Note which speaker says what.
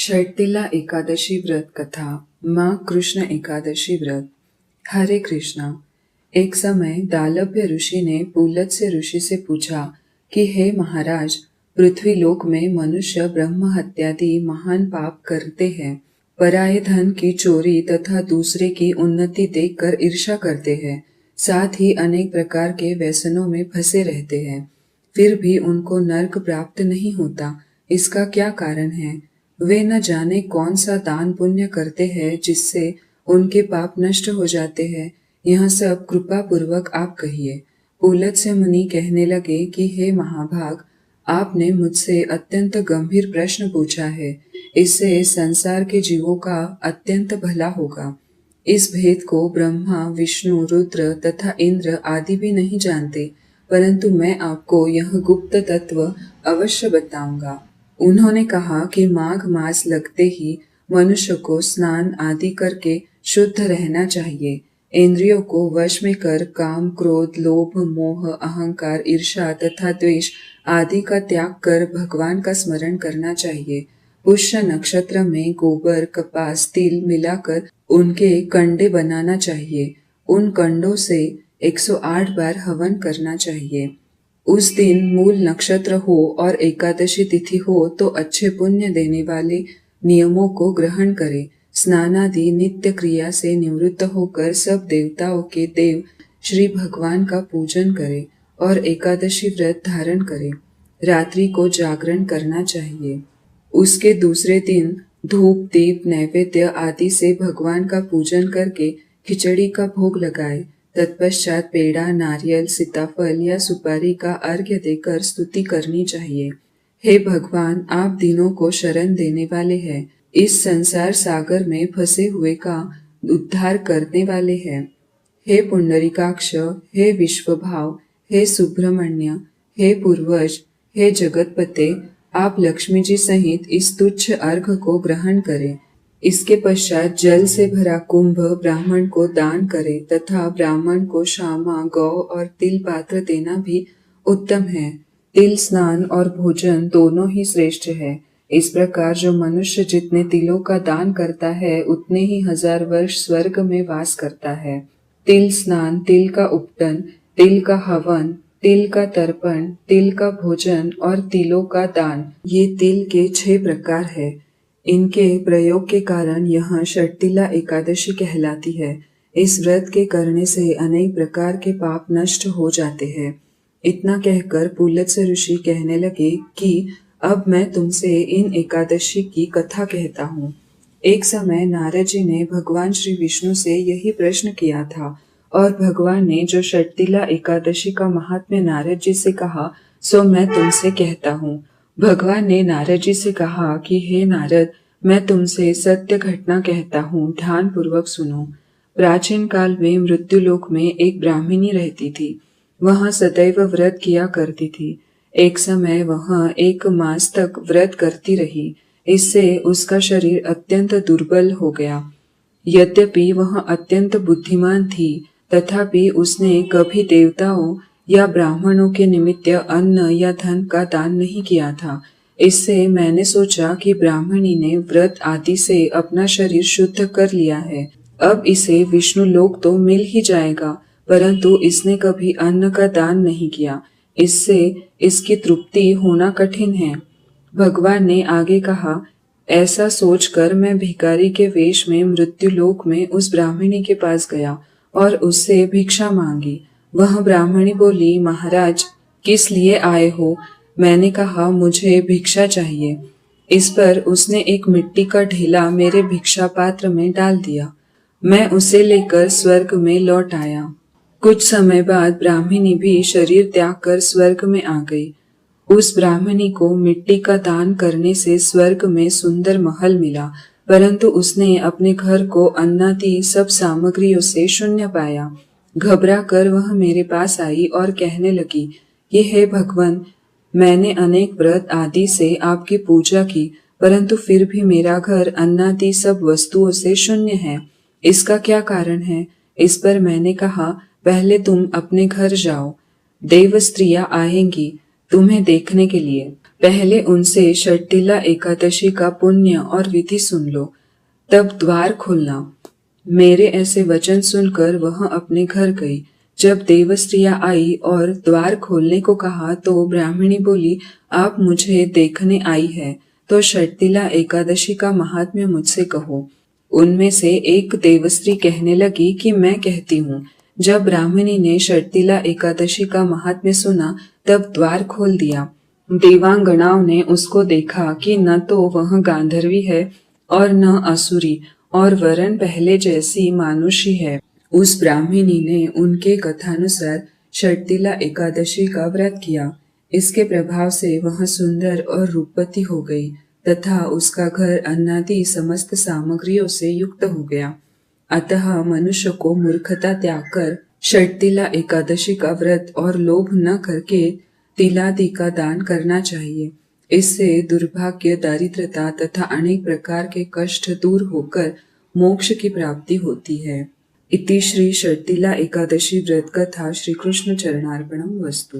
Speaker 1: शर्तिला एकादशी व्रत कथा। माँ कृष्ण एकादशी व्रत। हरे कृष्णा। एक समय दालभ्य ऋषि ने पुलत्स्य ऋषि से पूछा कि हे महाराज, पृथ्वी लोक में मनुष्य ब्रह्म हत्यादि महान पाप करते हैं, पराये धन की चोरी तथा दूसरे की उन्नति देखकर ईर्ष्या करते हैं, साथ ही अनेक प्रकार के व्यसनों में फंसे रहते हैं, फिर भी उनको नर्क प्राप्त नहीं होता। इसका क्या कारण है? वे न जाने कौन सा दान पुण्य करते हैं जिससे उनके पाप नष्ट हो जाते हैं। यह सब कृपा पूर्वक आप कहिए। पुलत्स्य मुनि कहने लगे कि हे महाभाग, आपने मुझसे अत्यंत गंभीर प्रश्न पूछा है। इससे संसार के जीवों का अत्यंत भला होगा। इस भेद को ब्रह्मा, विष्णु, रुद्र तथा इंद्र आदि भी नहीं जानते, परंतु मैं आपको यह गुप्त तत्व अवश्य बताऊंगा। उन्होंने कहा कि माघ मास लगते ही मनुष्य को स्नान आदि करके शुद्ध रहना चाहिए। इंद्रियों को वश में कर काम, क्रोध, लोभ, मोह, अहंकार, ईर्ष्या तथा द्वेष आदि का त्याग कर भगवान का स्मरण करना चाहिए। पुष्य नक्षत्र में गोबर, कपास, तिल मिलाकर उनके कंडे बनाना चाहिए। उन कंडों से 108 बार हवन करना चाहिए। उस दिन मूल नक्षत्र हो और एकादशी तिथि हो तो अच्छे पुण्य देने वाले नियमों को ग्रहण करे। स्नानादि नित्य क्रिया से निवृत्त होकर सब देवताओं के देव श्री भगवान का पूजन करे और एकादशी व्रत धारण करे। रात्रि को जागरण करना चाहिए। उसके दूसरे दिन धूप, दीप, नैवेद्य आदि से भगवान का पूजन करके खिचड़ी का भोग लगाए। तत्पश्चात पेड़ा, नारियल, सीताफल या सुपारी का अर्घ्य देकर स्तुति करनी चाहिए। हे भगवान, आप दिनों को शरण देने वाले हैं, इस संसार सागर में फंसे हुए का उद्धार करने वाले हैं। हे पुंडरीकाक्ष, हे विश्वभाव, हे सुब्रमण्य, हे पूर्वज, हे जगतपते, आप लक्ष्मी जी सहित इस तुच्छ अर्घ को ग्रहण करें। इसके पश्चात जल से भरा कुंभ ब्राह्मण को दान करे तथा ब्राह्मण को शामा, गौ और तिल पात्र देना भी उत्तम है। तिल स्नान और भोजन दोनों ही श्रेष्ठ है। इस प्रकार जो मनुष्य जितने तिलों का दान करता है उतने ही 1000 वर्ष स्वर्ग में वास करता है। तिल स्नान, तिल का उपटन, तिल का हवन, तिल का तर्पण, तिल का भोजन और तिलों का दान, ये तिल के 6 प्रकार है। इनके प्रयोग के कारण यह शर्तिला एकादशी कहलाती है। इस व्रत के करने से अनेक प्रकार के पाप नष्ट हो जाते हैं। इतना कहकर पुलत्स्य ऋषि कहने लगे कि अब मैं तुमसे इन एकादशी की कथा कहता हूँ। एक समय नारद जी ने भगवान श्री विष्णु से यही प्रश्न किया था और भगवान ने जो शर्तिला एकादशी का महात्म्य नारद जी से कहा सो मैं तुमसे कहता हूँ। भगवान ने नारद जी से कहा कि हे नारद, मैं तुमसे सत्य घटना कहता हूँ, ध्यान पूर्वक सुनो। प्राचीन काल में मृत्युलोक में एक ब्राह्मणी रहती थी। वह सदैव व्रत किया करती थी। एक समय वह 1 मास तक व्रत करती रही। इससे उसका शरीर अत्यंत दुर्बल हो गया। यद्यपि वह अत्यंत बुद्धिमान थी, तथापि उसने कभी देवताओं या ब्राह्मणों के निमित्त अन्न या धन का दान नहीं किया था। इससे मैंने सोचा कि ब्राह्मणी ने व्रत आदि से अपना शरीर शुद्ध कर लिया है, अब इसे विष्णु लोक तो मिल ही जाएगा, परंतु इसने कभी अन्न का दान नहीं किया, इससे इसकी तृप्ति होना कठिन है। भगवान ने आगे कहा, ऐसा सोचकर मैं भिखारी के वेश में मृत्युलोक में उस ब्राह्मणी के पास गया और उससे भिक्षा मांगी। वह ब्राह्मणी बोली, महाराज, किस लिए आए हो? मैंने कहा, मुझे भिक्षा चाहिए। इस पर उसने एक मिट्टी का ढेला मेरे भिक्षा पात्र में डाल दिया। मैं उसे लेकर स्वर्ग में लौट आया। कुछ समय बाद ब्राह्मणी भी शरीर त्याग कर स्वर्ग में आ गई। उस ब्राह्मणी को मिट्टी का दान करने से स्वर्ग में सुंदर महल मिला, परंतु उसने अपने घर को अन्नादि सब सामग्रियों से शून्य पाया। घबरा कर वह मेरे पास आई और कहने लगी कि हे भगवान, मैंने अनेक व्रत आदि से आपकी पूजा की, परंतु फिर भी मेरा घर अन्नादि सब वस्तुओं से शून्य है। इसका क्या कारण है? इस पर मैंने कहा, पहले तुम अपने घर जाओ, देव स्त्रियां आएंगी, तुम्हें देखने के लिए। पहले उनसे षटतिला एकादशी का पुण्य और विधि सुन लो, तब द्वार खोलना। मेरे ऐसे वचन सुनकर वह अपने घर गई। जब देवस्त्रियां आई और द्वार खोलने को कहा तो ब्राह्मणी बोली, आप मुझे देखने आई है तो षटतिला एकादशी का महात्म्य मुझसे कहो। उनमें से एक देवस्त्री कहने लगी कि मैं कहती हूँ। जब ब्राह्मणी ने षटतिला एकादशी का महात्म्य सुना तब द्वार खोल दिया। देवांगनाओं ने उसको देखा कि न तो वह गांधर्वी है और न असुरी, और वरन पहले जैसी मानुषी है। उस ब्राह्मणी ने उनके कथानुसार षटतिला एकादशी का व्रत किया। इसके प्रभाव से वह सुंदर और रूपवती हो गई तथा उसका घर अन्नादि समस्त सामग्रियों से युक्त हो गया। अतः मनुष्य को मूर्खता त्याग कर षटतिला एकादशी का व्रत और लोभ न करके तिलादि का दान करना चाहिए। इससे दुर्भाग्य, दारिद्रता तथा अनेक प्रकार के कष्ट दूर होकर मोक्ष की प्राप्ति होती है। इति श्री षटतिला एकादशी व्रत कथा श्री कृष्ण चरणार्पणम वस्तु।